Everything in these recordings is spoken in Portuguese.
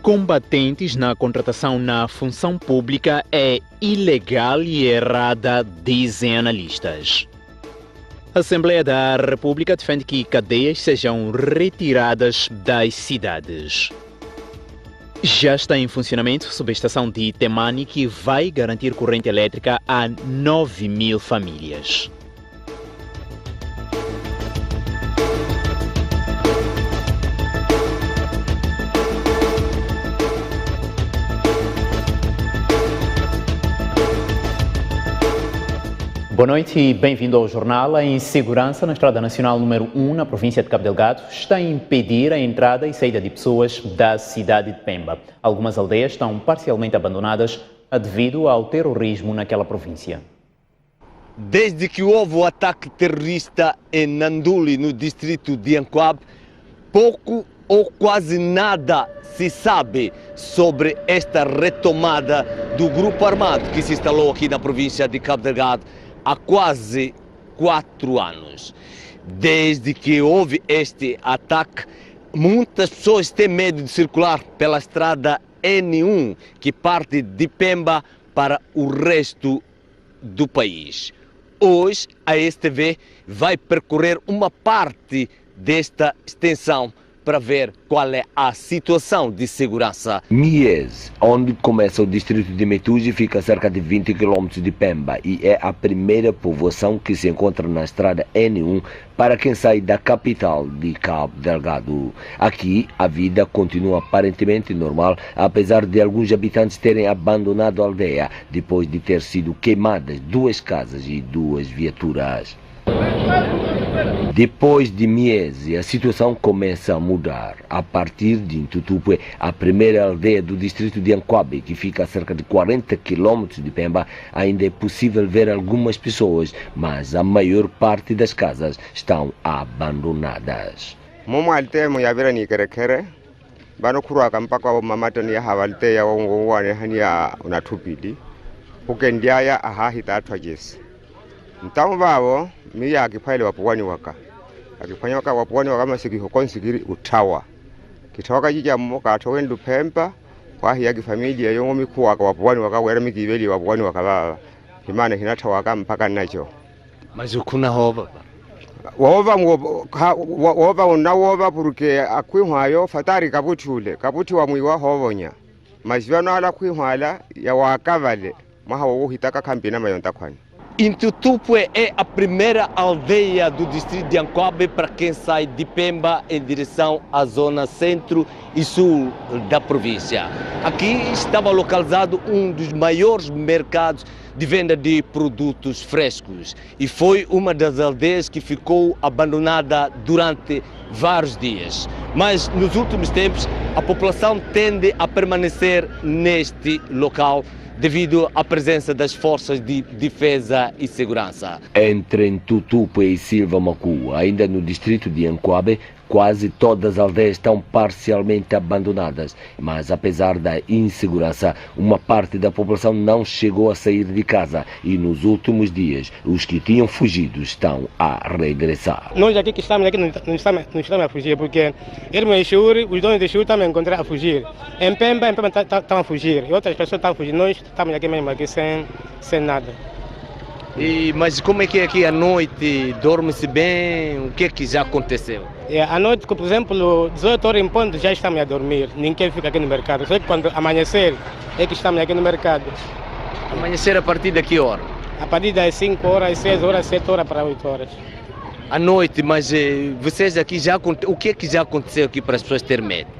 combatentes na contratação na função pública é ilegal e errada, dizem analistas. A Assembleia da República defende que cadeias sejam retiradas das cidades. Já está em funcionamento a subestação de Temani, que vai garantir corrente elétrica a 9.000 famílias. Boa noite e bem-vindo ao jornal. A insegurança na Estrada Nacional número 1, na província de Cabo Delgado, está a impedir a entrada e saída de pessoas da cidade de Pemba. Algumas aldeias estão parcialmente abandonadas devido ao terrorismo naquela província. Desde que houve o ataque terrorista em Nanduli, no distrito de Ancoab, pouco ou quase nada se sabe sobre esta retomada do grupo armado que se instalou aqui na província de Cabo Delgado há quase 4 anos. Desde que houve este ataque, muitas pessoas têm medo de circular pela estrada N1, que parte de Pemba para o resto do país. Hoje, a STV vai percorrer uma parte desta extensão para ver qual é a situação de segurança. Mies, onde começa o distrito de Metuji, fica a cerca de 20 km de Pemba e é a primeira povoação que se encontra na estrada N1 para quem sai da capital de Cabo Delgado. Aqui, a vida continua aparentemente normal, apesar de alguns habitantes terem abandonado a aldeia depois de ter sido queimadas 2 casas e 2 viaturas. Depois de Mies, a situação começa a mudar. A partir de Intutupue, a primeira aldeia do distrito de Ancoab, que fica a cerca de 40 km de Pemba, ainda é possível ver algumas pessoas, mas a maior parte das casas estão abandonadas. Então vao miya akipaile wapuwani waka akifanya waka wapuwani waka masiki konsigiri utawa kitawa jija mmoka atowendu Pemba kwa hiya familia yongo mikuwa waka wapuwani waka wera mikibeli wapuwani waka baba himane hinata waka mpaka nacho Mas kuna hova wova unawova porque akwihwayo fatari kabuti wa mwiwa hovonya mazivano ala kwihwala ya wakavale maha wo hitaka kampina mayonta kwani. Intutupue é a primeira aldeia do distrito de Ancoab para quem sai de Pemba em direção à zona centro e sul da província. Aqui estava localizado um dos maiores mercados de venda de produtos frescos e foi uma das aldeias que ficou abandonada durante vários dias. Mas nos últimos tempos a população tende a permanecer neste local devido à presença das forças de defesa e segurança. Entre Intutupue e Silva Macua, ainda no distrito de Ancoab, quase todas as aldeias estão parcialmente abandonadas, mas apesar da insegurança, uma parte da população não chegou a sair de casa e nos últimos dias os que tinham fugido estão a regressar. Nós aqui que estamos aqui não estamos a fugir, porque os donos de Xuri também encontraram a fugir. Em Pemba estão a fugir e outras pessoas estão a fugir. Nós estamos aqui mesmo aqui sem nada. Mas como é que aqui à noite dorme-se bem? O que é que já aconteceu? À noite, por exemplo, 18 horas em ponto já estamos a dormir, ninguém fica aqui no mercado. Só que quando amanhecer é que estamos aqui no mercado. Amanhecer a partir de que hora? A partir das 5 horas, 6 horas, 7 horas para 8 horas. À noite, mas vocês aqui o que é que já aconteceu aqui para as pessoas terem medo?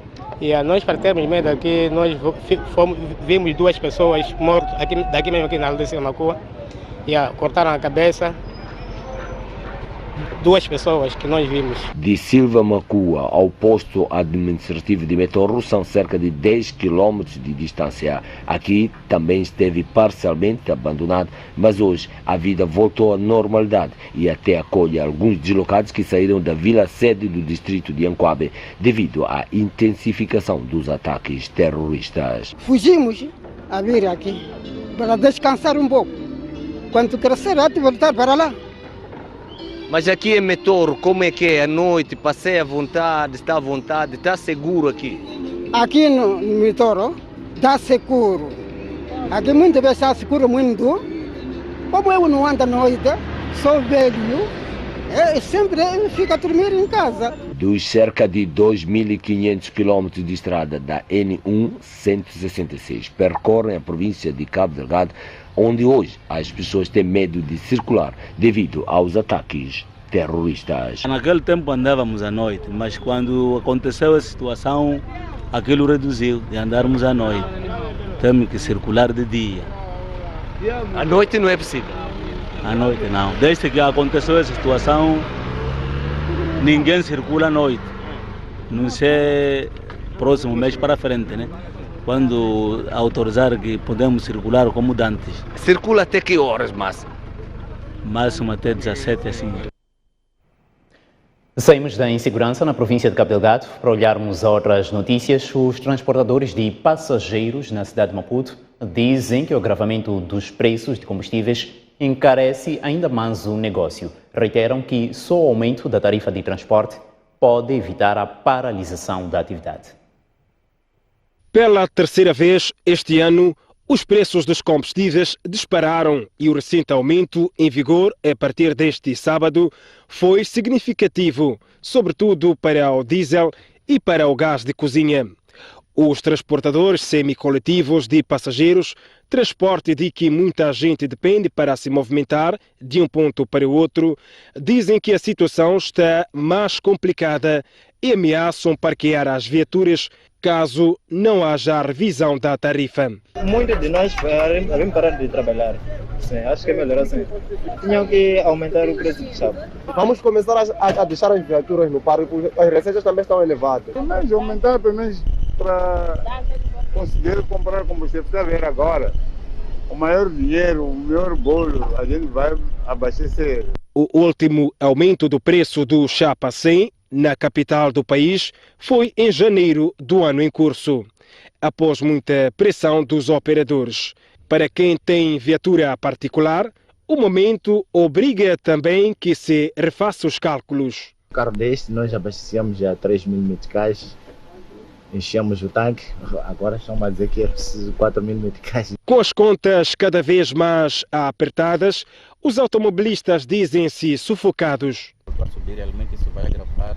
Nós para termos medo aqui, nós vimos 2 pessoas mortas daqui mesmo aqui na aldeia de Macua. Cortaram a cabeça, 2 pessoas que nós vimos. De Silva Macua ao posto administrativo de Metorro são cerca de 10 km de distância. Aqui também esteve parcialmente abandonado, mas hoje a vida voltou à normalidade e até acolhe alguns deslocados que saíram da vila sede do distrito de Ancoab devido à intensificação dos ataques terroristas. Fugimos a vir aqui para descansar um pouco. Quando crescer, há de voltar para lá. Mas aqui em Metorro, como é que é à noite? Passei à vontade, está seguro aqui? Aqui no Mitoro, dá seguro. Aqui muitas vezes dá seguro muito. Como eu não ando à noite, sou velho, sempre fico a dormir em casa. Dos cerca de 2.500 km de estrada da N1 166 percorrem a província de Cabo Delgado, onde hoje as pessoas têm medo de circular devido aos ataques terroristas. Naquele tempo andávamos à noite, mas quando aconteceu a situação, aquilo reduziu de andarmos à noite. Temos que circular de dia. À noite não é possível? À noite não. Desde que aconteceu essa situação, ninguém circula à noite. Não sei próximo mês para frente, né? Quando autorizar que podemos circular como dantes. Circula até que horas, máximo? Máximo até 17 assim. Saímos da insegurança na província de Cabo Delgado para olharmos a outras notícias. Os transportadores de passageiros na cidade de Maputo dizem que o agravamento dos preços de combustíveis encarece ainda mais o negócio. Reiteram que só o aumento da tarifa de transporte pode evitar a paralisação da atividade. Pela terceira vez este ano, os preços dos combustíveis dispararam e o recente aumento em vigor a partir deste sábado foi significativo, sobretudo para o diesel e para o gás de cozinha. Os transportadores semicoletivos de passageiros, transporte de que muita gente depende para se movimentar de um ponto para o outro, dizem que a situação está mais complicada e ameaçam parquear as viaturas caso não haja revisão da tarifa. Muitos de nós devem parar de trabalhar. Sim, acho que é melhor assim. Tinham que aumentar o preço de chave. Vamos começar a deixar as viaturas no parque, porque as receitas também estão elevadas. Mas aumentar pelo menos para conseguir comprar combustível. Está a ver agora, o maior dinheiro, o maior bolo, a gente vai abastecer. O último aumento do preço do chapa 100 na capital do país foi em janeiro do ano em curso, após muita pressão dos operadores. Para quem tem viatura particular, o momento obriga também que se refaça os cálculos. O carro deste nós abastecemos já 3.000 meticais, enchemos o tanque, agora estão a dizer que é preciso 4.000 meticais. Com as contas cada vez mais apertadas, os automobilistas dizem-se sufocados. Para subir, realmente isso vai agravar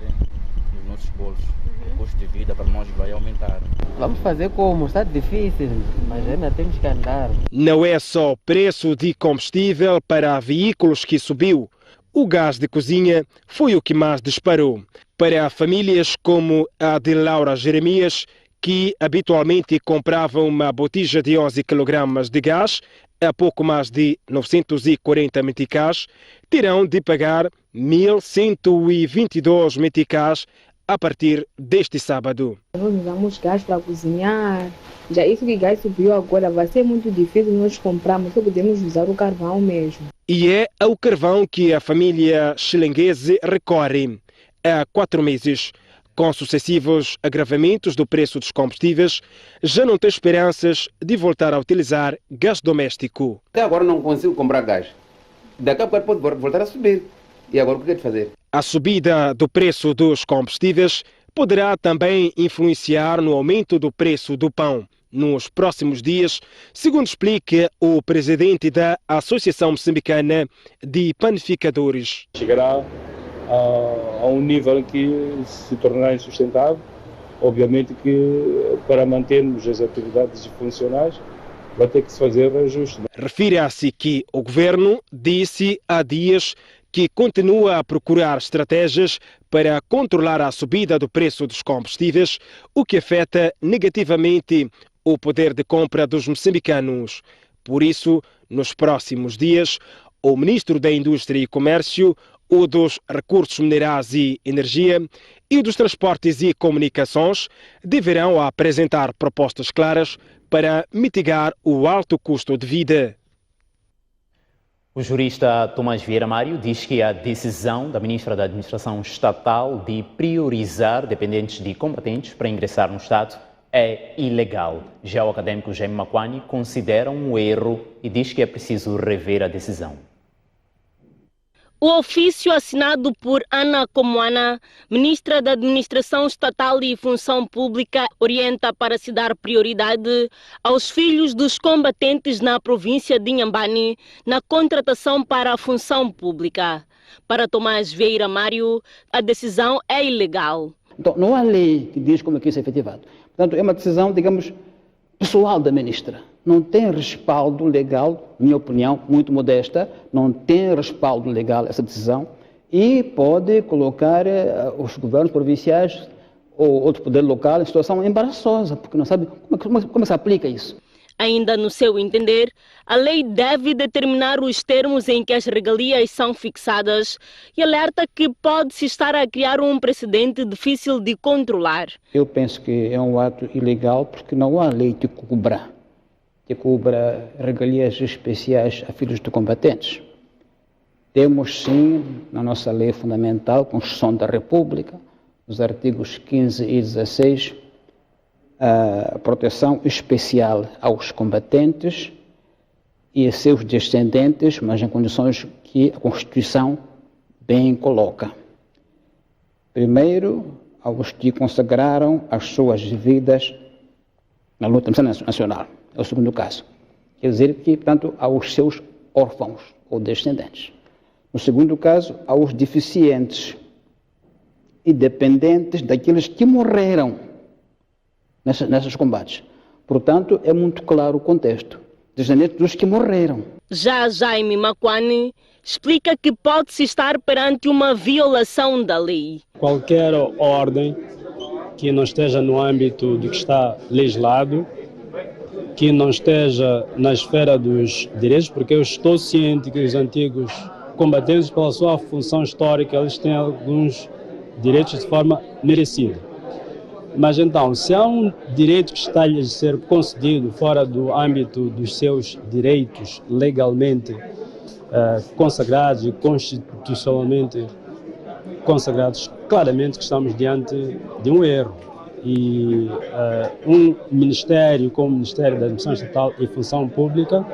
nos nossos bolsos. O custo de vida para nós vai aumentar. Vamos fazer como? Está difícil, mas ainda temos que andar. Não é só o preço de combustível para veículos que subiu. O gás de cozinha foi o que mais disparou. Para famílias como a de Laura Jeremias, que habitualmente comprava uma botija de 11 kg de gás a pouco mais de 940 meticais, terão de pagar 1.122 meticais a partir deste sábado. Nós usamos gás para cozinhar, já isso que gás subiu agora, vai ser muito difícil nós comprarmos, só podemos usar o carvão mesmo. E é ao carvão que a família xilenguese recorre há 4 meses. Com sucessivos agravamentos do preço dos combustíveis, já não tem esperanças de voltar a utilizar gás doméstico. Até agora não consigo comprar gás. Daqui a pouco pode voltar a subir. E agora o que é de fazer? A subida do preço dos combustíveis poderá também influenciar no aumento do preço do pão nos próximos dias, segundo explica o presidente da Associação Moçambicana de Panificadores. Chegará a um nível em que se tornará insustentável. Obviamente que para mantermos as atividades funcionais vai ter que se fazer reajuste. Refira-se que o governo disse há dias que continua a procurar estratégias para controlar a subida do preço dos combustíveis, o que afeta negativamente o poder de compra dos moçambicanos. Por isso, nos próximos dias, o ministro da Indústria e Comércio, o dos Recursos Minerais e Energia e o dos Transportes e Comunicações deverão apresentar propostas claras para mitigar o alto custo de vida. O jurista Tomás Vieira Mário diz que a decisão da ministra da Administração Estatal de priorizar dependentes de combatentes para ingressar no Estado é ilegal. Já o académico Jaime Makwani considera um erro e diz que é preciso rever a decisão. O ofício assinado por Ana Comoana, ministra da Administração Estatal e Função Pública, orienta para se dar prioridade aos filhos dos combatentes na província de Inhambane na contratação para a função pública. Para Tomás Vieira Mário, a decisão é ilegal. Então, não há lei que diz como é que isso é efetivado. Portanto, é uma decisão, digamos, pessoal da ministra. Não tem respaldo legal, minha opinião, muito modesta, não tem respaldo legal essa decisão e pode colocar os governos provinciais ou outro poder local em situação embaraçosa, porque não sabe como se aplica isso. Ainda no seu entender, a lei deve determinar os termos em que as regalias são fixadas e alerta que pode-se estar a criar um precedente difícil de controlar. Eu penso que é um ato ilegal porque não há lei que cubra regalias especiais a filhos de combatentes. Temos sim, na nossa lei fundamental, Constituição da República, nos artigos 15 e 16, a proteção especial aos combatentes e a seus descendentes, mas em condições que a Constituição bem coloca. Primeiro, aos que consagraram as suas vidas na luta nacional. É o segundo caso. Quer dizer que, portanto, aos seus órfãos ou descendentes. No segundo caso, aos deficientes e dependentes daqueles que morreram nesses combates. Portanto, é muito claro o contexto. Descendentes dos que morreram. Já Jaime Makwani explica que pode-se estar perante uma violação da lei. Qualquer ordem que não esteja no âmbito do que está legislado, que não esteja na esfera dos direitos, porque eu estou ciente que os antigos combatentes, pela sua função histórica, eles têm alguns direitos de forma merecida. Mas então, se há um direito que está a ser concedido fora do âmbito dos seus direitos legalmente consagrados e constitucionalmente consagrados, claramente que estamos diante de um erro. E um ministério como o Ministério da Administração Estatal e Função Pública,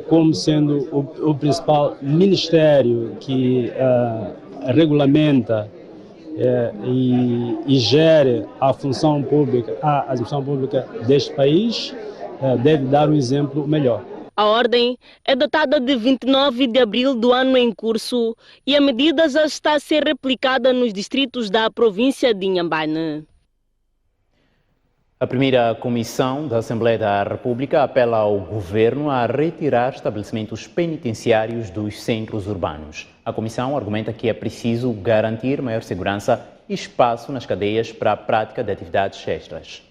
como sendo o principal ministério que regulamenta e gere a função pública, a administração pública deste país, deve dar um exemplo melhor. A ordem é datada de 29 de abril do ano em curso e a medida já está a ser replicada nos distritos da província de Inhambane. A primeira comissão da Assembleia da República apela ao governo a retirar estabelecimentos penitenciários dos centros urbanos. A comissão argumenta que é preciso garantir maior segurança e espaço nas cadeias para a prática de atividades extras.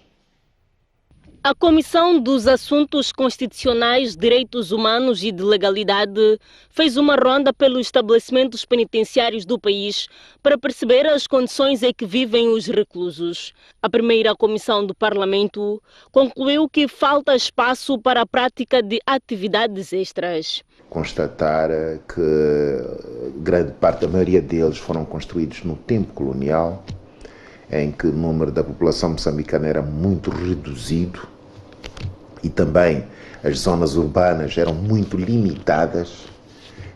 A Comissão dos Assuntos Constitucionais, Direitos Humanos e de Legalidade fez uma ronda pelos estabelecimentos penitenciários do país para perceber as condições em que vivem os reclusos. A primeira comissão do Parlamento concluiu que falta espaço para a prática de atividades extras. Constatar que grande parte, a maioria deles foram construídos no tempo colonial, em que o número da população moçambicana era muito reduzido e também as zonas urbanas eram muito limitadas.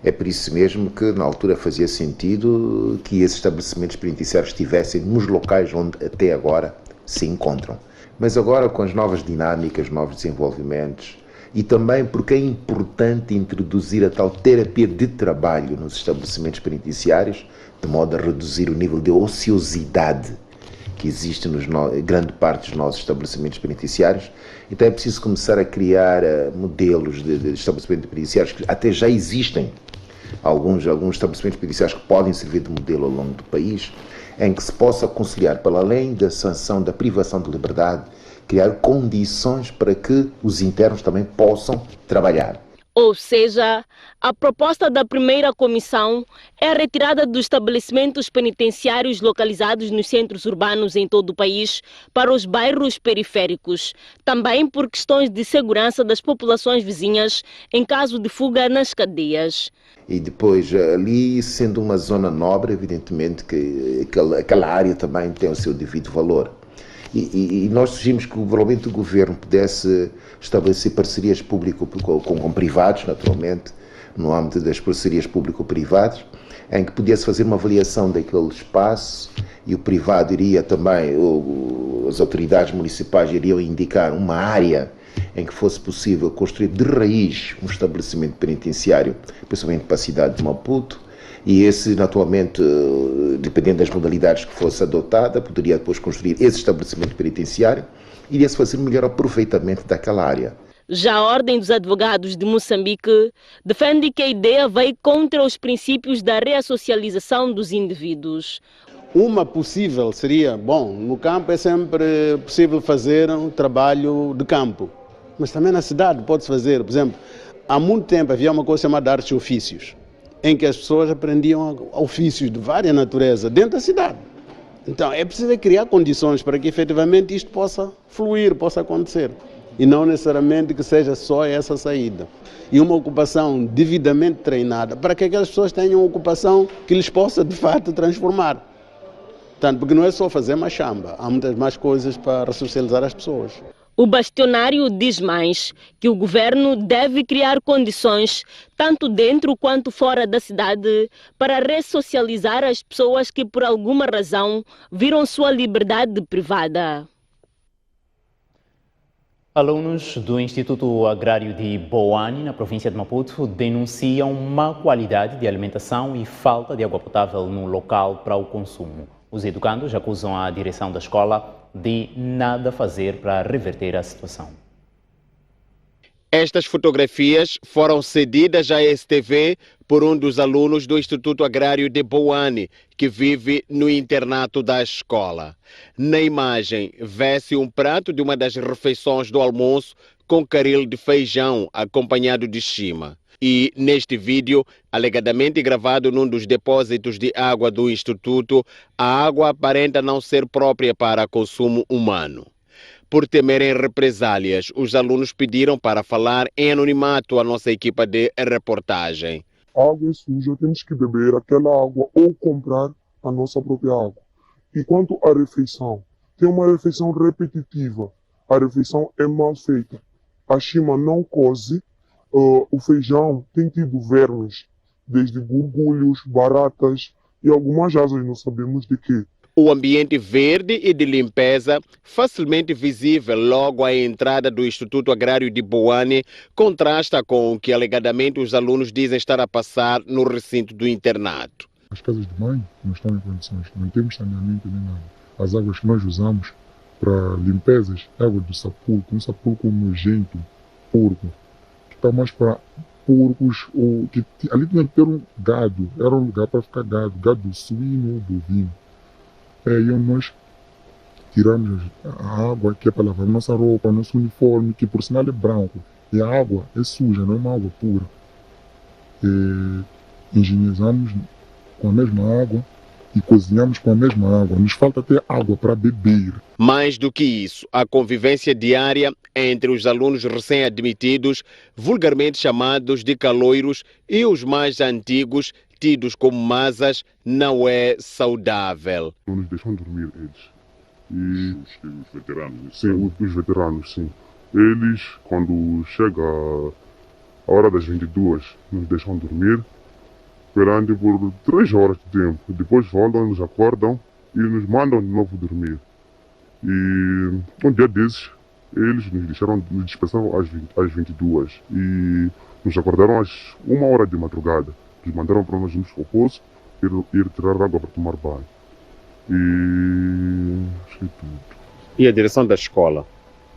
É por isso mesmo que na altura fazia sentido que esses estabelecimentos penitenciários estivessem nos locais onde até agora se encontram. Mas agora, com as novas dinâmicas, novos desenvolvimentos, e também porque é importante introduzir a tal terapia de trabalho nos estabelecimentos penitenciários, de modo a reduzir o nível de ociosidade que existe nos grande parte dos nossos estabelecimentos penitenciários. Então é preciso começar a criar modelos de estabelecimentos penitenciários que até já existem. Alguns estabelecimentos penitenciários que podem servir de modelo ao longo do país, em que se possa conciliar, para além da sanção da privação de liberdade, criar condições para que os internos também possam trabalhar. Ou seja, a proposta da primeira comissão é a retirada dos estabelecimentos penitenciários localizados nos centros urbanos em todo o país para os bairros periféricos, também por questões de segurança das populações vizinhas em caso de fuga nas cadeias. E depois, ali sendo uma zona nobre, evidentemente que aquela área também tem o seu devido valor. E nós sugerimos que provavelmente o governo pudesse estabelecer parcerias público com privados, naturalmente, no âmbito das parcerias público-privadas, em que podia-se fazer uma avaliação daquele espaço e o privado iria também, as autoridades municipais iriam indicar uma área em que fosse possível construir de raiz um estabelecimento penitenciário, principalmente para a cidade de Maputo, e esse, naturalmente, dependendo das modalidades que fosse adotada, poderia depois construir esse estabelecimento penitenciário, iria-se fazer melhor aproveitamento daquela área. Já a Ordem dos Advogados de Moçambique defende que a ideia vai contra os princípios da reassocialização dos indivíduos. Uma possível seria, bom, no campo é sempre possível fazer um trabalho de campo, mas também na cidade pode-se fazer. Por exemplo, há muito tempo havia uma coisa chamada artes e ofícios, em que as pessoas aprendiam ofícios de várias naturezas dentro da cidade. Então é preciso criar condições para que efetivamente isto possa fluir, possa acontecer. E não necessariamente que seja só essa saída. E uma ocupação devidamente treinada para que aquelas pessoas tenham uma ocupação que lhes possa, de fato, transformar. Portanto, porque não é só fazer machamba, há muitas mais coisas para ressocializar as pessoas. O bastionário diz mais que o governo deve criar condições, tanto dentro quanto fora da cidade, para ressocializar as pessoas que, por alguma razão, viram sua liberdade privada. Alunos do Instituto Agrário de Boane, na província de Maputo, denunciam má qualidade de alimentação e falta de água potável no local para o consumo. Os educandos acusam a direção da escola de nada fazer para reverter a situação. Estas fotografias foram cedidas à STV por um dos alunos do Instituto Agrário de Boane, que vive no internato da escola. Na imagem, vê-se um prato de uma das refeições do almoço com caril de feijão, acompanhado de chima. E, neste vídeo, alegadamente gravado num dos depósitos de água do Instituto, a água aparenta não ser própria para consumo humano. Por temerem represálias, os alunos pediram para falar em anonimato à nossa equipa de reportagem. A água é suja, temos que beber aquela água ou comprar a nossa própria água. E quanto à refeição, tem uma refeição repetitiva. A refeição é mal feita. A chima não coze, o feijão tem tido vermes, desde gorgulhos, baratas e algumas asas, não sabemos de quê. O ambiente verde e de limpeza, facilmente visível logo à entrada do Instituto Agrário de Boane, contrasta com o que alegadamente os alunos dizem estar a passar no recinto do internato. As casas de banho não estão em condições, não temos saneamento nem nada. As águas que nós usamos para limpezas é água do sapulco, um sapulco nojento, porco, que está mais para porcos, que ali tinha que ter um gado, era um lugar para ficar gado suíno ou bovino. E nós tiramos a água que é para lavar nossa roupa, nosso uniforme, que por sinal é branco. E a água é suja, não é uma água pura. Higienizamos com a mesma água e cozinhamos com a mesma água. Nos falta até água para beber. Mais do que isso, a convivência diária entre os alunos recém-admitidos, vulgarmente chamados de caloiros, e os mais antigos, tidos como masas, não é saudável. Não nos deixam dormir eles. Os veteranos? Sim, os veteranos, sim. Eles, quando chega a hora das 22, nos deixam dormir perante por 3 horas de tempo. Depois voltam, nos acordam e nos mandam de novo dormir. E um dia desses, eles nos dispersaram às 22 e nos acordaram às 1h de madrugada. Nos mandaram para nós irmos ao poço ir tirar água para tomar banho. E acho que é tudo. E a direção da escola?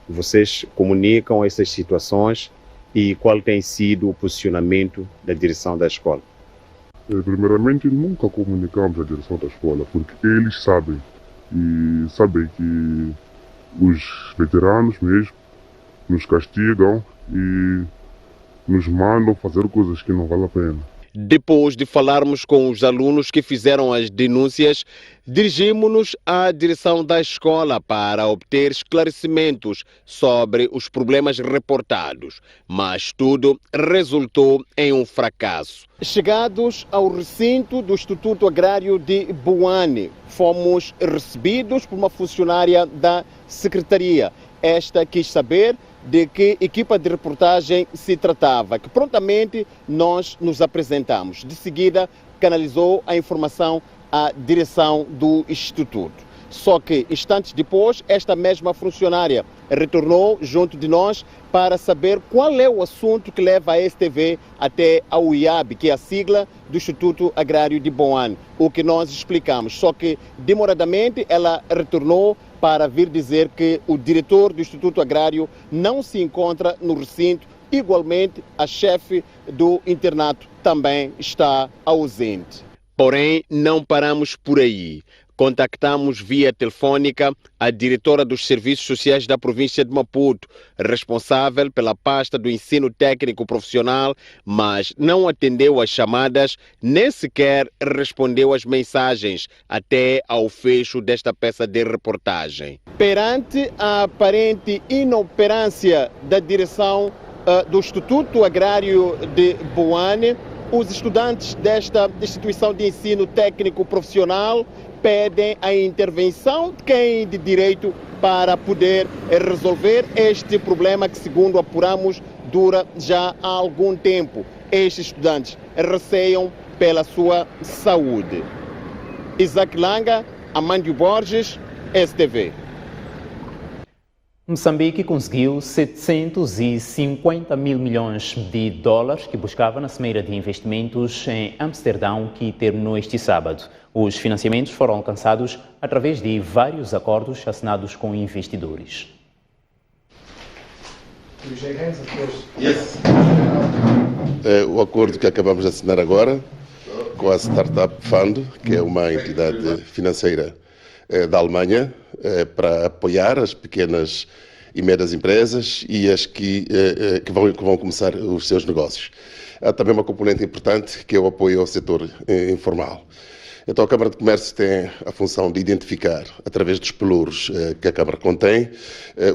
Vocês comunicam essas situações e qual tem sido o posicionamento da direção da escola? Primeiramente, nunca comunicamos a direção da escola, porque eles sabem. E sabem que os veteranos mesmo nos castigam e nos mandam fazer coisas que não valem a pena. Depois de falarmos com os alunos que fizeram as denúncias, dirigimos-nos à direção da escola para obter esclarecimentos sobre os problemas reportados, mas tudo resultou em um fracasso. Chegados ao recinto do Instituto Agrário de Boane, fomos recebidos por uma funcionária da Secretaria esta quis saber de que equipa de reportagem se tratava, que prontamente nós nos apresentamos. De seguida, canalizou a informação à direção do Instituto. Só que, instantes depois, esta mesma funcionária retornou junto de nós para saber qual é o assunto que leva a STV até ao IAB, que é a sigla do Instituto Agrário de Boane, o que nós explicamos. Só que, demoradamente, ela retornou para vir dizer que o diretor do Instituto Agrário não se encontra no recinto. Igualmente, a chefe do internato também está ausente. Porém, não paramos por aí. Contactamos via telefônica a diretora dos Serviços Sociais da província de Maputo, responsável pela pasta do ensino técnico profissional, mas não atendeu às chamadas, nem sequer respondeu às mensagens, até ao fecho desta peça de reportagem. Perante a aparente inoperância da direção do Instituto Agrário de Boane, os estudantes desta instituição de ensino técnico profissional pedem a intervenção de quem de direito para poder resolver este problema que, segundo apuramos, dura já há algum tempo. Estes estudantes receiam pela sua saúde. Isaac Langa, Amandio Borges, STV. Moçambique conseguiu 750 mil milhões de dólares que buscava na Cimeira de Investimentos em Amsterdão, que terminou este sábado. Os financiamentos foram alcançados através de vários acordos assinados com investidores. O acordo que acabamos de assinar agora com a Startup Fund, que é uma entidade financeira da Alemanha, para apoiar as pequenas e médias empresas e as que vão começar os seus negócios. Há também uma componente importante que é o apoio ao setor informal. Então a Câmara de Comércio tem a função de identificar, através dos pelouros que a Câmara contém,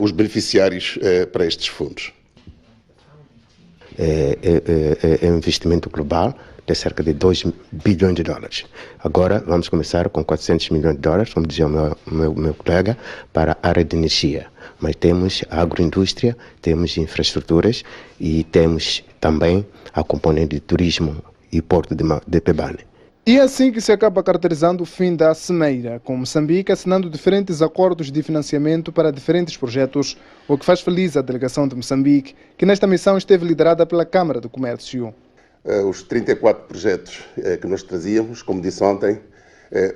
os beneficiários para estes fundos. É um investimento global de cerca de 2 bilhões de dólares. Agora vamos começar com 400 milhões de dólares, como dizia o meu colega, para a área de energia. Mas temos a agroindústria, temos infraestruturas e temos também a componente de turismo e porto de Pebane. E é assim que se acaba caracterizando o fim da Cimeira, com Moçambique assinando diferentes acordos de financiamento para diferentes projetos, o que faz feliz a delegação de Moçambique, que nesta missão esteve liderada pela Câmara de Comércio. Os 34 projetos que nós trazíamos, como disse ontem,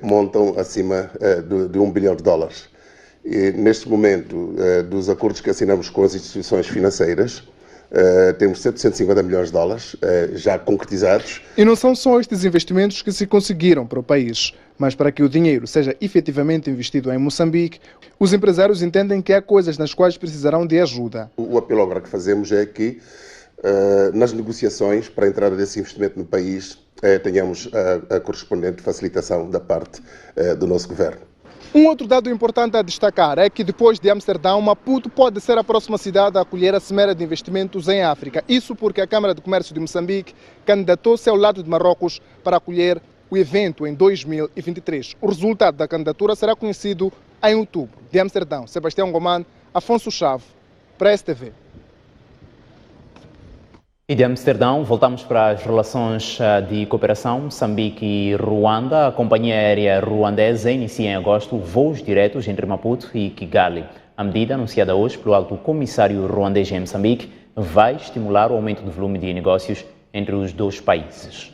montam acima de 1 bilhão de dólares. E, neste momento, dos acordos que assinamos com as instituições financeiras, temos 750 milhões de dólares já concretizados. E não são só estes investimentos que se conseguiram para o país, mas para que o dinheiro seja efetivamente investido em Moçambique, os empresários entendem que há coisas nas quais precisarão de ajuda. O apelo agora que fazemos é que nas negociações para a entrada desse investimento no país tenhamos a correspondente facilitação da parte do nosso governo. Um outro dado importante a destacar é que depois de Amsterdão, Maputo pode ser a próxima cidade a acolher a Cimeira de Investimentos em África. Isso porque a Câmara de Comércio de Moçambique candidatou-se ao lado de Marrocos para acolher o evento em 2023. O resultado da candidatura será conhecido em outubro. De Amsterdão, Sebastião Goman, Afonso Chave, para a STV. E de Amsterdão, voltamos para as relações de cooperação Moçambique e Ruanda. A companhia aérea ruandesa inicia em agosto voos diretos entre Maputo e Kigali. A medida, anunciada hoje pelo alto comissário ruandês em Moçambique, vai estimular o aumento do volume de negócios entre os dois países.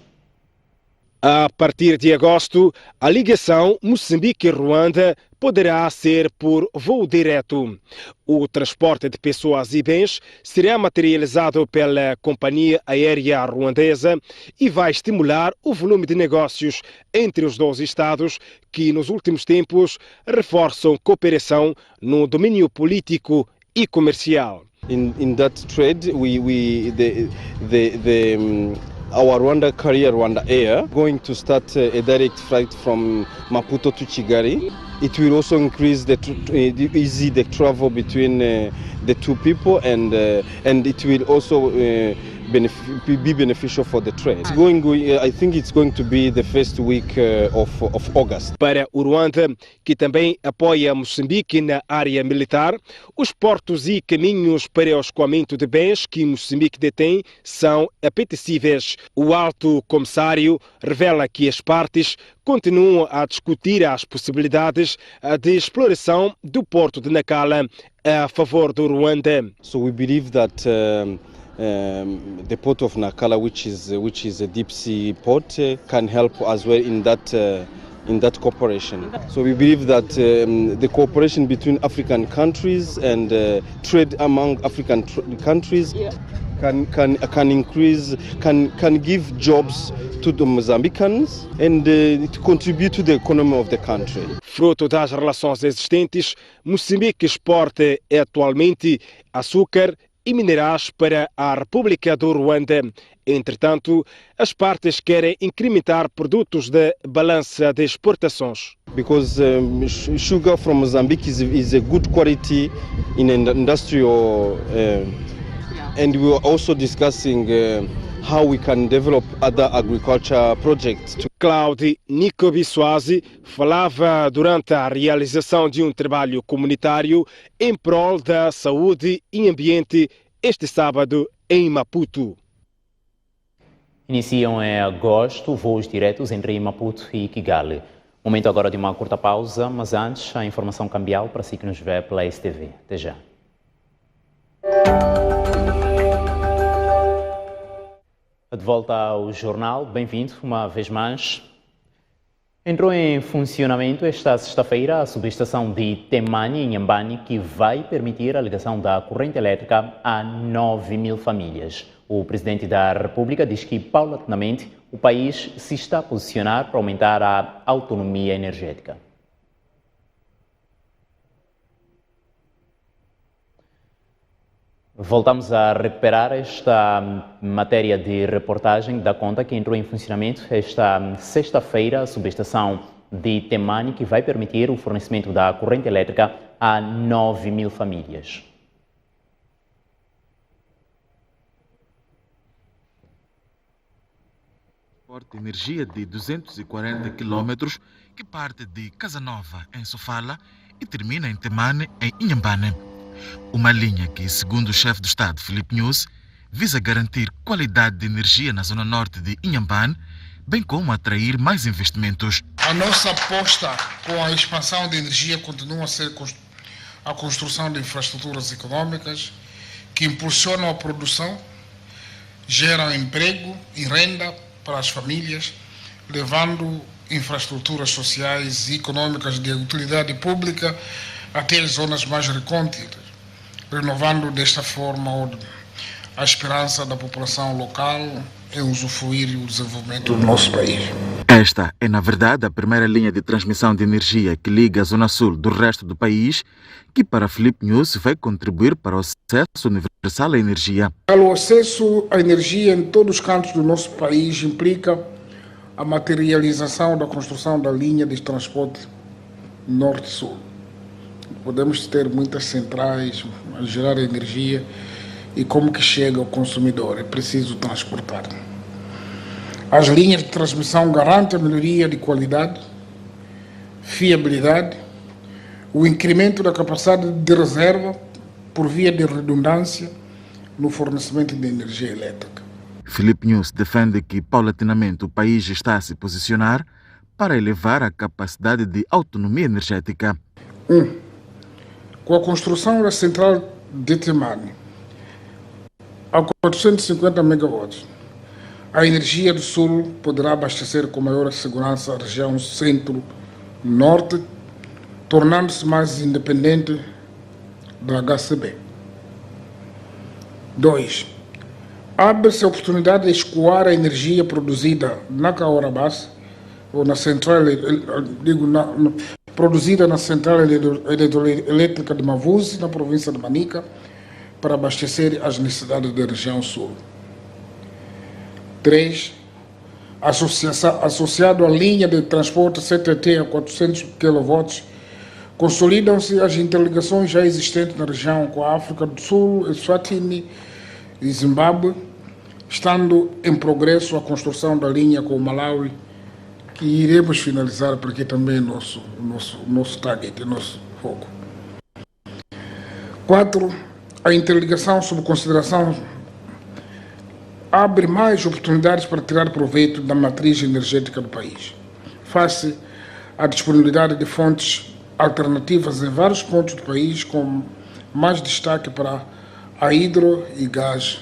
A partir de agosto, a ligação Moçambique-Ruanda poderá ser por voo direto. O transporte de pessoas e bens será materializado pela companhia aérea ruandesa e vai estimular o volume de negócios entre os dois Estados, que nos últimos tempos reforçam cooperação no domínio político e comercial. In that trade, our Rwanda carrier, Rwanda Air, going to start a direct flight from Maputo to Kigali. It will also increase the travel between the two people, and it will also be beneficial for the trade. I think it's going to be the first week of August. Para o Ruanda, que também apoia Moçambique na área militar, os portos e caminhos para o escoamento de bens que Moçambique detém são apetecíveis. O Alto Comissário revela que as partes continuam a discutir as possibilidades de exploração do porto de Nacala a favor do Ruanda. So we believe that the port of Nacala, which is a deep sea port, can help as well in that cooperation. So we believe that the cooperation between African countries and trade among African countries can increase, can give jobs to the Mozambicans and to contribute to the economy of the country. Fruto das relações existentes, Moçambique exporta atualmente açúcar e minerais para a República do Ruanda. Entretanto, as partes querem incrementar produtos da balança de exportações. Because sugar from Mozambique is a good quality in industrial, and we are also discussing how we can develop other agriculture projects. Claude Nico Bissoasi falava durante a realização de um trabalho comunitário em prol da saúde e ambiente este sábado em Maputo. Iniciam em agosto voos diretos entre Maputo e Kigali. Momento agora de uma curta pausa, mas antes a informação cambial para si que nos vê pela STV. Até já. De volta ao jornal, bem-vindo uma vez mais. Entrou em funcionamento esta sexta-feira a subestação de Temane, em Inhambane, que vai permitir a ligação da corrente elétrica a 9.000 famílias. O presidente da República diz que, paulatinamente, o país se está a posicionar para aumentar a autonomia energética. Voltamos a recuperar esta matéria de reportagem da conta que entrou em funcionamento esta sexta-feira a subestação de Temane, que vai permitir o fornecimento da corrente elétrica a 9.000 famílias. De energia de 240 km que parte de Casanova, em Sofala, e termina em Temane, em Inhambane. Uma linha que, segundo o chefe do Estado, Filipe Nyusi, visa garantir qualidade de energia na zona norte de Inhambane, bem como atrair mais investimentos. A nossa aposta com a expansão de energia continua a ser a construção de infraestruturas econômicas que impulsionam a produção, geram emprego e renda para as famílias, levando infraestruturas sociais e econômicas de utilidade pública até as zonas mais recônditas, renovando desta forma a esperança da população local em usufruir o desenvolvimento do nosso país. Esta é, na verdade, a primeira linha de transmissão de energia que liga a Zona Sul do resto do país, que para Filipe Nyusi vai contribuir para o acesso universal à energia. O acesso à energia em todos os cantos do nosso país implica a materialização da construção da linha de transporte norte-sul. Podemos ter muitas centrais a gerar energia e como que chega ao consumidor, é preciso transportar. As linhas de transmissão garantem a melhoria de qualidade, fiabilidade, o incremento da capacidade de reserva por via de redundância no fornecimento de energia elétrica. Filipe Nyusi defende que, paulatinamente, o país está a se posicionar para elevar a capacidade de autonomia energética. Com a construção da central de Temane, a 450 megawatts, a energia do Sul poderá abastecer com maior segurança a região centro-norte, tornando-se mais independente da HCB. 2. Abre-se a oportunidade de escoar a energia produzida na Caorabás, ou na central, produzida na central elétrica de Mavuzi, na província de Manica, para abastecer as necessidades da região sul. 3. Associado à linha de transporte CTT a 400 kV, consolidam-se as interligações já existentes na região com a África do Sul, Eswatini e Zimbábue, estando em progresso a construção da linha com o Malawi, que iremos finalizar, porque também é nosso target, nosso foco. 4. A interligação sob consideração abre mais oportunidades para tirar proveito da matriz energética do país, face à disponibilidade de fontes alternativas em vários pontos do país, com mais destaque para a hidro e gás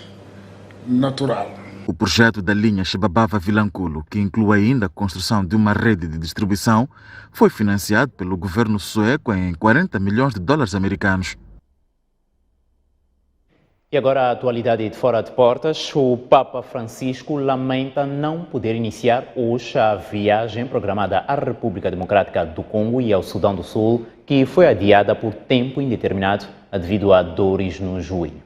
natural. O projeto da linha Xibabava-Vilanculo, que inclui ainda a construção de uma rede de distribuição, foi financiado pelo governo sueco em 40 milhões de dólares americanos. E agora a atualidade de fora de portas. O Papa Francisco lamenta não poder iniciar hoje a viagem programada à República Democrática do Congo e ao Sudão do Sul, que foi adiada por tempo indeterminado devido a dores no joelho.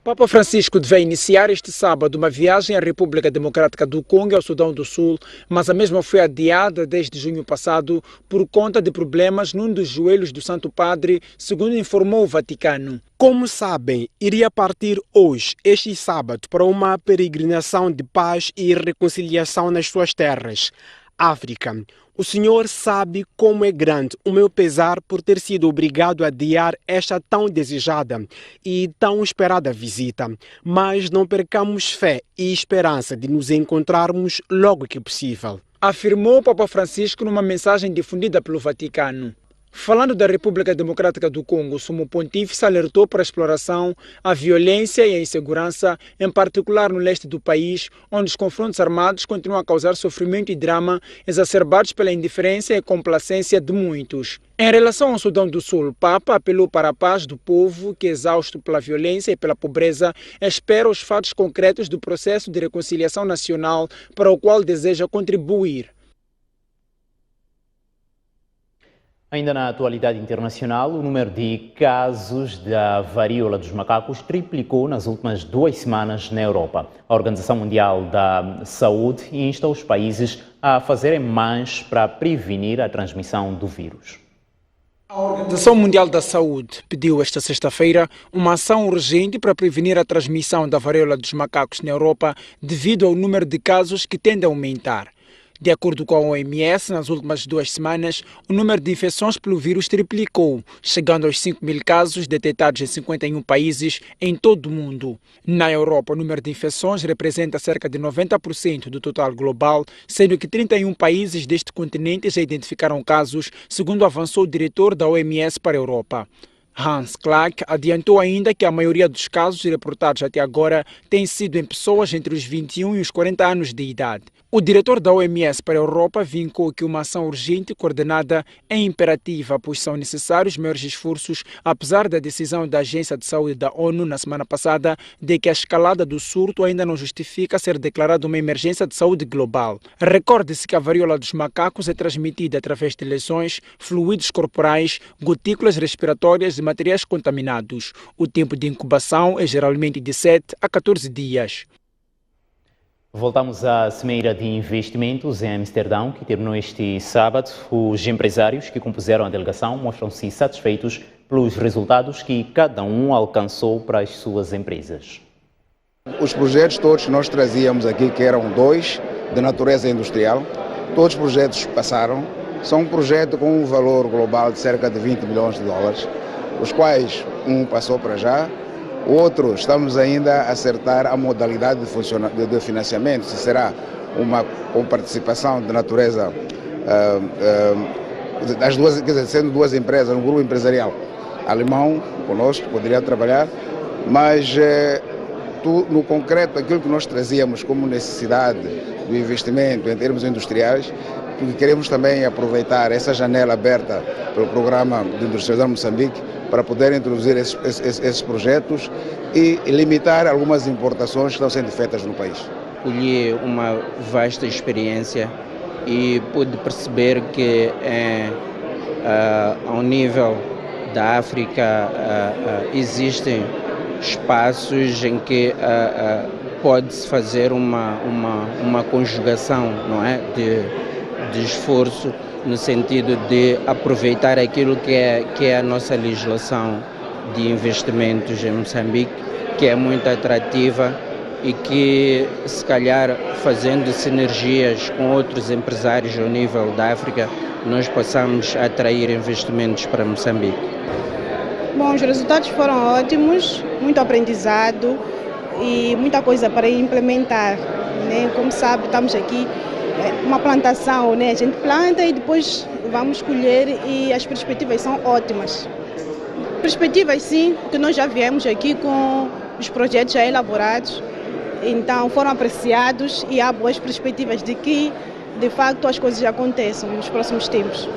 Papa Francisco deve iniciar este sábado uma viagem à República Democrática do Congo e ao Sudão do Sul, mas a mesma foi adiada desde junho passado por conta de problemas num dos joelhos do Santo Padre, segundo informou o Vaticano. Como sabem, iria partir hoje, este sábado, para uma peregrinação de paz e reconciliação nas suas terras. África. O Senhor sabe como é grande o meu pesar por ter sido obrigado a adiar esta tão desejada e tão esperada visita, mas não percamos fé e esperança de nos encontrarmos logo que possível, afirmou o Papa Francisco numa mensagem difundida pelo Vaticano. Falando da República Democrática do Congo, o Sumo Pontífice alertou para a exploração, a violência e a insegurança, em particular no leste do país, onde os confrontos armados continuam a causar sofrimento e drama, exacerbados pela indiferença e complacência de muitos. Em relação ao Sudão do Sul, o Papa apelou para a paz do povo que, exausto pela violência e pela pobreza, espera os fatos concretos do processo de reconciliação nacional para o qual deseja contribuir. Ainda na atualidade internacional, o número de casos da varíola dos macacos triplicou nas últimas 2 semanas na Europa. A Organização Mundial da Saúde insta os países a fazerem mais para prevenir a transmissão do vírus. A Organização Mundial da Saúde pediu esta sexta-feira uma ação urgente para prevenir a transmissão da varíola dos macacos na Europa devido ao número de casos que tende a aumentar. De acordo com a OMS, nas últimas 2 semanas, o número de infecções pelo vírus triplicou, chegando aos 5.000 casos detectados em 51 países em todo o mundo. Na Europa, o número de infecções representa cerca de 90% do total global, sendo que 31 países deste continente já identificaram casos, segundo avançou o diretor da OMS para a Europa. Hans Clark adiantou ainda que a maioria dos casos reportados até agora tem sido em pessoas entre os 21 e os 40 anos de idade. O diretor da OMS para a Europa vincou que uma ação urgente e coordenada é imperativa, pois são necessários maiores esforços, apesar da decisão da Agência de Saúde da ONU na semana passada de que a escalada do surto ainda não justifica ser declarada uma emergência de saúde global. Recorde-se que a varíola dos macacos é transmitida através de lesões, fluidos corporais, gotículas respiratórias e materiais contaminados. O tempo de incubação é geralmente de 7 a 14 dias. Voltamos à Cimeira de Investimentos em Amsterdão, que terminou este sábado. Os empresários que compuseram a delegação mostram-se satisfeitos pelos resultados que cada um alcançou para as suas empresas. Os projetos todos que nós trazíamos aqui, que eram 2 de natureza industrial, todos os projetos passaram. São um projeto com um valor global de cerca de 20 milhões de dólares, os quais um passou para já. O outro, estamos ainda a acertar a modalidade de financiamento, se será uma com participação de natureza das duas, quer dizer, sendo 2 empresas, um grupo empresarial alemão conosco, poderia trabalhar, mas no concreto, aquilo que nós trazíamos como necessidade do investimento em termos industriais, porque queremos também aproveitar essa janela aberta pelo Programa de Industrialização Moçambique para poder introduzir esses projetos e limitar algumas importações que estão sendo feitas no país. Colhi uma vasta experiência e pude perceber que ao nível da África existem espaços em que pode-se fazer uma conjugação, não é, de esforço no sentido de aproveitar aquilo que é a nossa legislação de investimentos em Moçambique, que é muito atrativa e que, se calhar, fazendo sinergias com outros empresários ao nível da África, nós possamos atrair investimentos para Moçambique. Bom, os resultados foram ótimos, muito aprendizado e muita coisa para implementar, né? Como sabe, estamos aqui, uma plantação, né? A gente planta e depois vamos colher e as perspectivas são ótimas. Perspectivas, sim, que nós já viemos aqui com os projetos já elaborados, então foram apreciados e há boas perspectivas de que, de facto, as coisas aconteçam nos próximos tempos.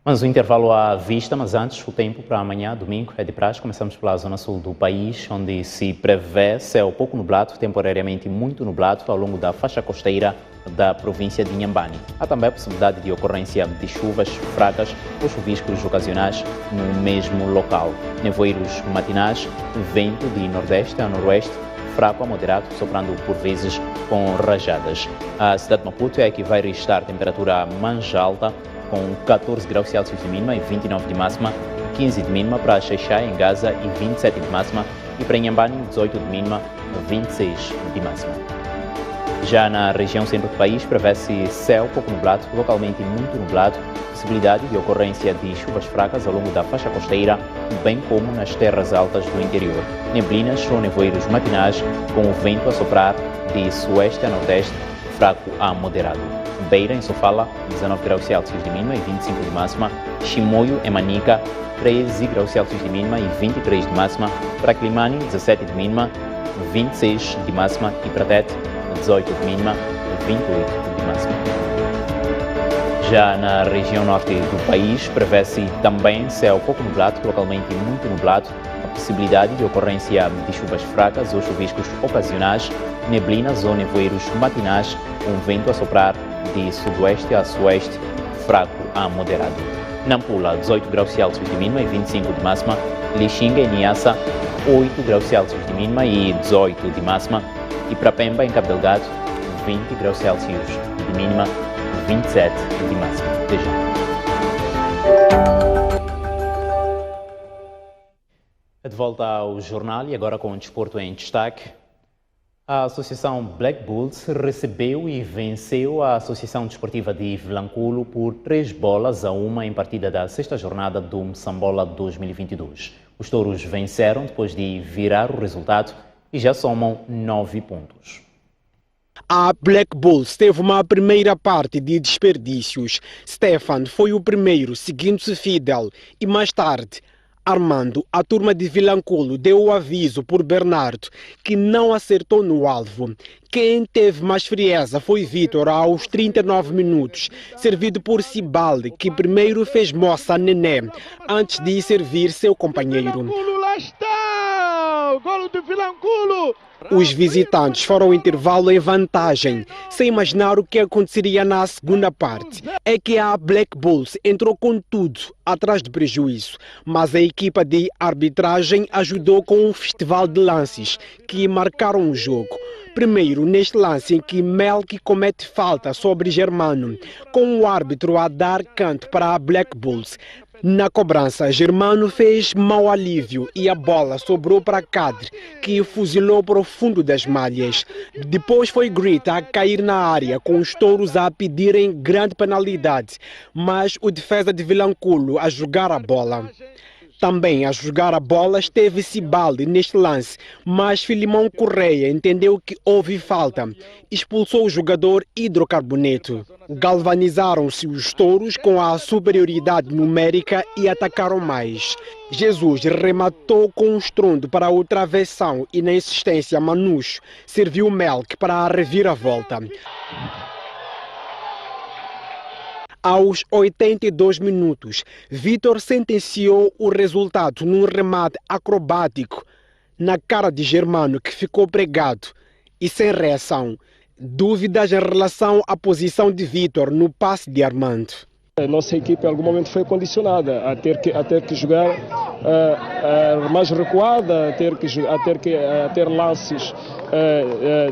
Mas o intervalo à vista, mas antes o tempo para amanhã, domingo, é de praxe. Começamos pela zona sul do país, onde se prevê céu pouco nublado, temporariamente muito nublado, ao longo da faixa costeira da província de Inhambane. Há também a possibilidade de ocorrência de chuvas fracas ou chuviscos ocasionais no mesmo local. Nevoeiros matinais, vento de nordeste a noroeste, fraco a moderado, soprando por vezes com rajadas. A cidade de Maputo é a que vai registrar temperatura mais alta, com 14 graus Celsius de mínima e 29 de máxima, 15 de mínima para Xaixai, em Gaza, e 27 de máxima, e para Inhambane, 18 de mínima, 26 de máxima. Já na região centro do país, prevê-se céu pouco nublado, localmente muito nublado, possibilidade de ocorrência de chuvas fracas ao longo da faixa costeira, bem como nas terras altas do interior. Neblinas ou nevoeiros matinais, com o vento a soprar de sueste a nordeste, fraco a moderado. Beira, em Sofala, 19 graus Celsius de mínima e 25 de máxima. Chimoio, em Manica, 13 graus Celsius de mínima e 23 de máxima. Para Climane, 17 de mínima, 26 de máxima. E para Tete, 18 de mínima e 28 de máxima. Já na região norte do país, prevê-se também céu pouco nublado, localmente muito nublado, a possibilidade de ocorrência de chuvas fracas ou chuviscos ocasionais, neblinas ou nevoeiros matinais, com vento a soprar de sudoeste a sueste, fraco a moderado. Nampula, 18 graus Celsius de mínima e 25 de máxima. Lixinga e Niassa, 8 graus Celsius de mínima e 18 de máxima. E para Pemba, em Cabo Delgado, 20 graus Celsius de mínima, 27 de máxima. Até já. De volta ao jornal e agora com o desporto em destaque. A Associação Black Bulls recebeu e venceu a Associação Desportiva de Vilanculo por 3-1 em partida da sexta jornada do Moçambola 2022. Os touros venceram depois de virar o resultado e já somam 9 pontos. A Black Bulls teve uma primeira parte de desperdícios. Stefan foi o primeiro, seguindo-se Fidel, e mais tarde Armando, a turma de Vilanculo, deu o aviso por Bernardo, que não acertou no alvo. Quem teve mais frieza foi Vitor, aos 39 minutos, servido por Cibaldi, que primeiro fez moça a Nené, antes de servir seu companheiro. Lá está! O golo de Vilanculo! Os visitantes foram ao intervalo em vantagem, sem imaginar o que aconteceria na segunda parte. É que a Black Bulls entrou com tudo atrás do prejuízo, mas a equipa de arbitragem ajudou com um festival de lances que marcaram o jogo. Primeiro, neste lance em que Melk comete falta sobre Germano, com o árbitro a dar canto para a Black Bulls. Na cobrança, Germano fez mau alívio e a bola sobrou para Cadre, que fuzilou para o fundo das malhas. Depois foi Grita a cair na área, com os touros a pedirem grande penalidade, mas o defesa de Vilanculo a jogar a bola. Também a jogar a bola esteve Cibaldi neste lance, mas Filimão Correia entendeu que houve falta. Expulsou o jogador Hidrocarboneto. Galvanizaram-se os touros com a superioridade numérica e atacaram mais. Jesus rematou com um estrondo para o travessão e na insistência Manucho serviu Melk para a reviravolta. Aos 82 minutos, Vitor sentenciou o resultado num remate acrobático na cara de Germano, que ficou pregado e sem reação. Dúvidas em relação à posição de Vitor no passe de Armando. A nossa equipe em algum momento foi condicionada a ter que jogar mais recuada, a ter lances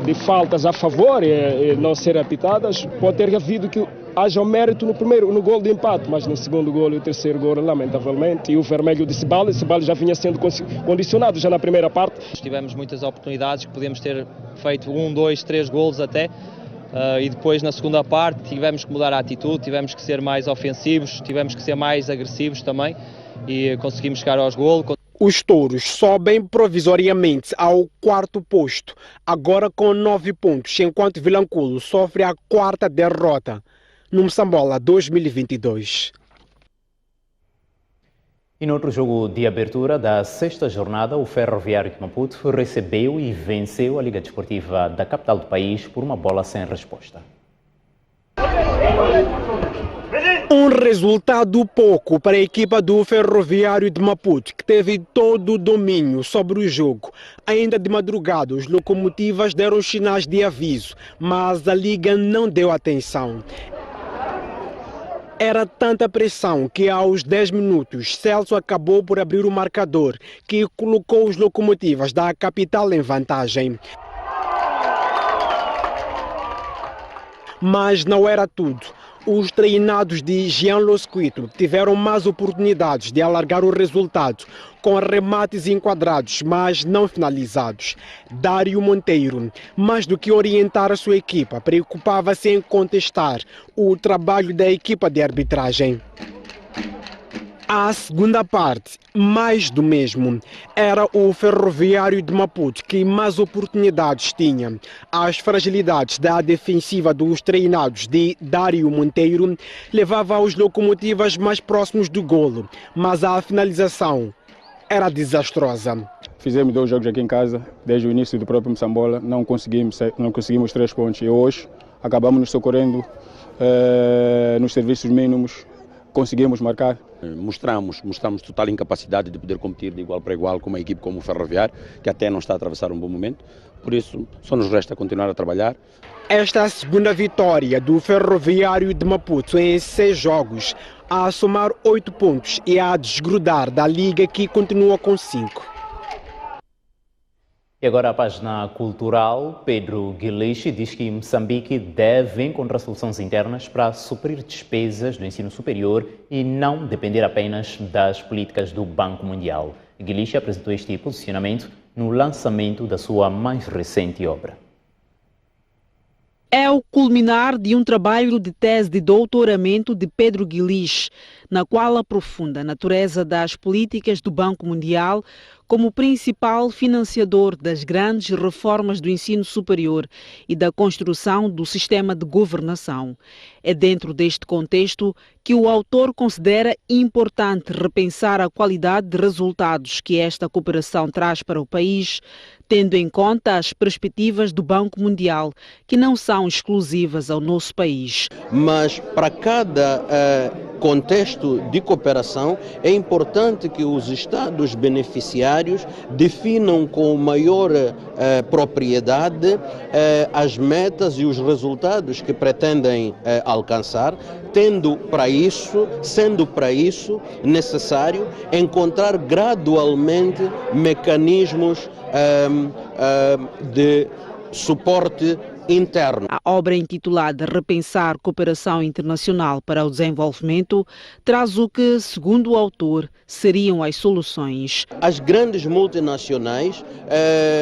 de faltas a favor e não ser apitadas. Pode ter havido que haja um mérito no gol de empate, mas no segundo gol e o terceiro gol, lamentavelmente, e o vermelho de Ceballos já vinha sendo condicionado já na primeira parte. Tivemos muitas oportunidades que podíamos ter feito 1, 2, 3 golos até, e depois na segunda parte tivemos que mudar a atitude, tivemos que ser mais ofensivos, tivemos que ser mais agressivos também e conseguimos chegar aos golos. Os touros sobem provisoriamente ao 4º posto, agora com 9 pontos, enquanto Vilanculo sofre a 4ª derrota no Moçambola 2022. E no outro jogo de abertura da 6ª jornada, o Ferroviário de Maputo recebeu e venceu a Liga Desportiva da capital do país por uma bola sem resposta. Um resultado pouco para a equipa do Ferroviário de Maputo, que teve todo o domínio sobre o jogo. Ainda de madrugada, os locomotivas deram sinais de aviso, mas a Liga não deu atenção. Era tanta pressão que aos 10 minutos Celso acabou por abrir o marcador, que colocou os locomotivas da capital em vantagem. Mas não era tudo. Os treinados de Jean Losquito tiveram mais oportunidades de alargar o resultado, com remates enquadrados, mas não finalizados. Dário Monteiro, mais do que orientar a sua equipa, preocupava-se em contestar o trabalho da equipa de arbitragem. A segunda parte, mais do mesmo, era o Ferroviário de Maputo que mais oportunidades tinha. As fragilidades da defensiva dos treinados de Dário Monteiro levavam os locomotivas mais próximos do golo, mas a finalização era desastrosa. Fizemos 2 jogos aqui em casa, desde o início do próprio Moçambola, não conseguimos 3 pontos e hoje acabamos nos socorrendo nos serviços mínimos, conseguimos marcar. Mostramos total incapacidade de poder competir de igual para igual com uma equipe como o Ferroviário, que até não está a atravessar um bom momento. Por isso, só nos resta continuar a trabalhar. Esta é a segunda vitória do Ferroviário de Maputo em 6 jogos, a somar 8 pontos e a desgrudar da Liga, que continua com 5. E agora a página cultural. Pedro Guilichi diz que Moçambique deve encontrar soluções internas para suprir despesas do ensino superior e não depender apenas das políticas do Banco Mundial. Guilichi apresentou este posicionamento no lançamento da sua mais recente obra. É o culminar de um trabalho de tese de doutoramento de Pedro Guilichi, na qual aprofunda a natureza das políticas do Banco Mundial como principal financiador das grandes reformas do ensino superior e da construção do sistema de governação. É dentro deste contexto que o autor considera importante repensar a qualidade de resultados que esta cooperação traz para o país, tendo em conta as perspectivas do Banco Mundial, que não são exclusivas ao nosso país. Mas para cada contexto de cooperação é importante que os Estados beneficiários definam com maior propriedade as metas e os resultados que pretendem alcançar, sendo para isso necessário encontrar gradualmente mecanismos de suporte interno. A obra intitulada Repensar Cooperação Internacional para o Desenvolvimento traz o que, segundo o autor, seriam as soluções. As grandes multinacionais,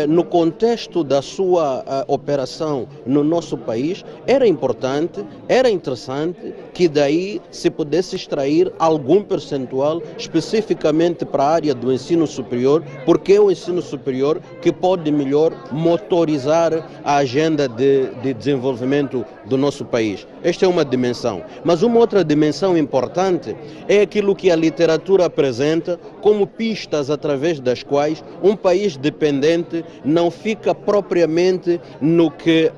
no contexto da sua operação no nosso país, era importante, era interessante que daí se pudesse extrair algum percentual especificamente para a área do ensino superior, porque é o ensino superior que pode melhor motorizar a agenda de desenvolvimento do nosso país. Esta é uma dimensão. Mas uma outra dimensão importante é aquilo que a literatura apresenta como pistas através das quais um país dependente não fica propriamente no que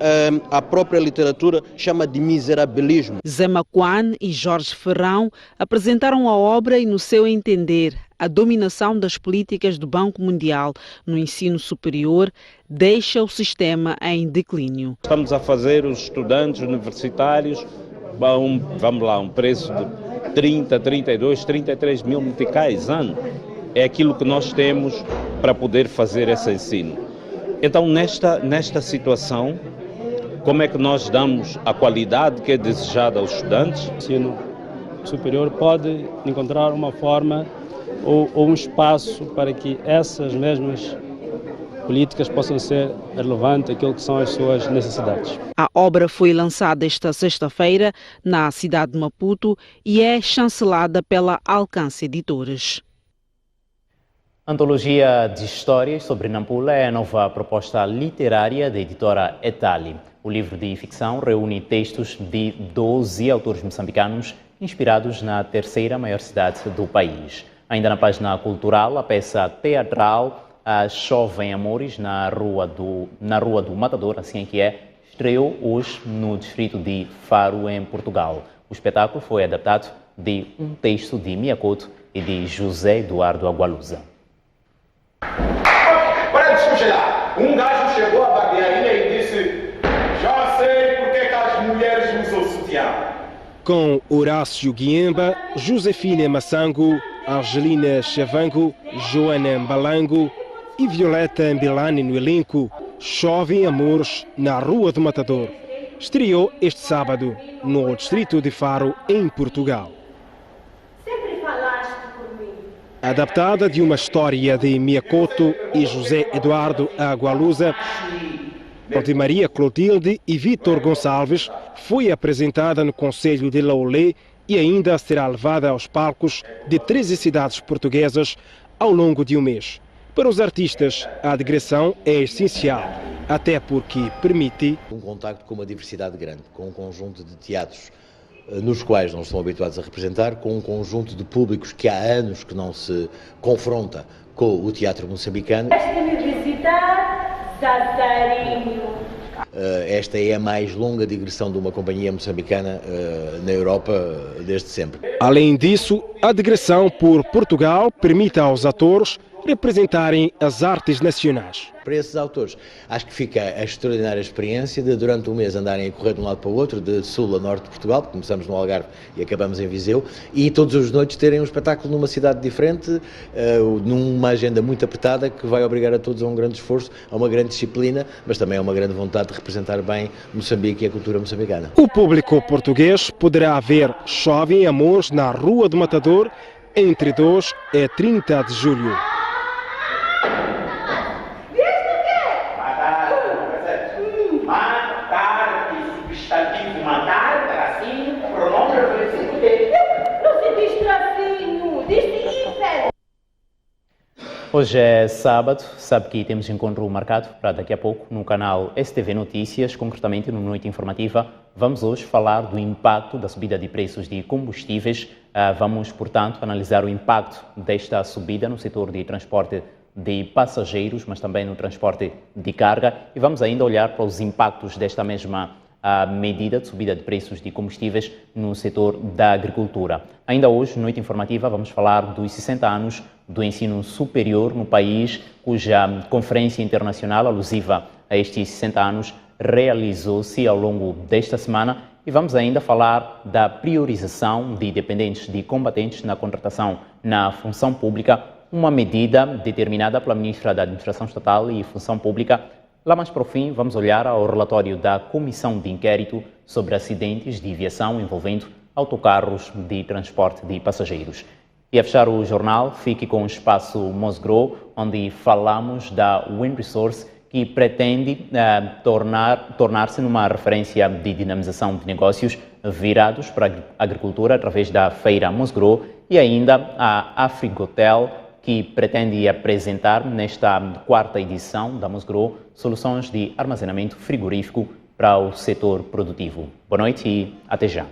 a própria literatura chama de miserabilismo. Zema Kwan e Jorge Ferrão apresentaram a obra e, no seu entender, a dominação das políticas do Banco Mundial no ensino superior deixa o sistema em declínio. Estamos a fazer os estudantes universitários um preço de 30, 32, 33 mil meticais ano. É aquilo que nós temos para poder fazer esse ensino. Então, nesta situação, como é que nós damos a qualidade que é desejada aos estudantes. O ensino superior pode encontrar uma forma ou um espaço para que essas mesmas políticas possam ser relevantes àquilo que são as suas necessidades. A obra foi lançada esta sexta-feira na cidade de Maputo e é chancelada pela Alcance Editores. Antologia de histórias sobre Nampula é a nova proposta literária da editora Etali. O livro de ficção reúne textos de 12 autores moçambicanos inspirados na terceira maior cidade do país. Ainda na página cultural, a peça teatral Chovem Amores na Rua do Matador, assim que é, estreou hoje no distrito de Faro, em Portugal. O espetáculo foi adaptado de um texto de Miyakoto e de José Eduardo Agualusa. Para descongelar, um gajo chegou à barbearia e disse: já sei porque que as mulheres usam sutiã. Com Horácio Guiemba, Josefina Massango, Angelina Chavango, Joana Mbalango e Violeta Mbilani no elenco, Chovem Amores na Rua do Matador. Estreou este sábado no distrito de Faro, em Portugal. Sempre falaste por mim. Adaptada de uma história de Miyakoto e José Eduardo Agualusa, de Maria Clotilde e Vítor Gonçalves, foi apresentada no Conselho de Laolé e ainda será levada aos palcos de 13 cidades portuguesas ao longo de um mês. Para os artistas, a digressão é essencial, até porque permite um contacto com uma diversidade grande, com um conjunto de teatros nos quais não estão habituados a representar, com um conjunto de públicos que há anos que não se confronta com o teatro moçambicano. Vais-me visitar, Zazarinho. Esta é a mais longa digressão de uma companhia moçambicana na Europa desde sempre. Além disso, a digressão por Portugal permite aos atores representarem as artes nacionais. Para esses autores, acho que fica a extraordinária experiência de durante um mês andarem a correr de um lado para o outro, de sul a norte de Portugal, porque começamos no Algarve e acabamos em Viseu, e todas as noites terem um espetáculo numa cidade diferente, numa agenda muito apertada, que vai obrigar a todos a um grande esforço, a uma grande disciplina, mas também a uma grande vontade de representar bem Moçambique e a cultura moçambicana. O público português poderá ver Chovem Amores na Rua do Matador entre 2 e 30 de julho. Hoje é sábado, sabe que temos encontro marcado para daqui a pouco no canal STV Notícias, concretamente no Noite Informativa. Vamos hoje falar do impacto da subida de preços de combustíveis. Vamos, portanto, analisar o impacto desta subida no setor de transporte de passageiros, mas também no transporte de carga. E vamos ainda olhar para os impactos desta mesma medida de subida de preços de combustíveis no setor da agricultura. Ainda hoje, Noite Informativa, vamos falar dos 60 anos do ensino superior no país, cuja conferência internacional alusiva a estes 60 anos realizou-se ao longo desta semana, e vamos ainda falar da priorização de dependentes de combatentes na contratação na função pública, uma medida determinada pela Ministra da Administração Estatal e Função Pública. Lá mais para o fim, vamos olhar ao relatório da Comissão de Inquérito sobre acidentes de aviação envolvendo autocarros de transporte de passageiros. E a fechar o jornal, fique com o espaço Mosgrow, onde falamos da Wind Resource, que pretende tornar-se numa referência de dinamização de negócios virados para a agricultura através da feira Mosgrow, e ainda a Afrigotel, que pretende apresentar nesta quarta edição da Mosgrow soluções de armazenamento frigorífico para o setor produtivo. Boa noite e até já.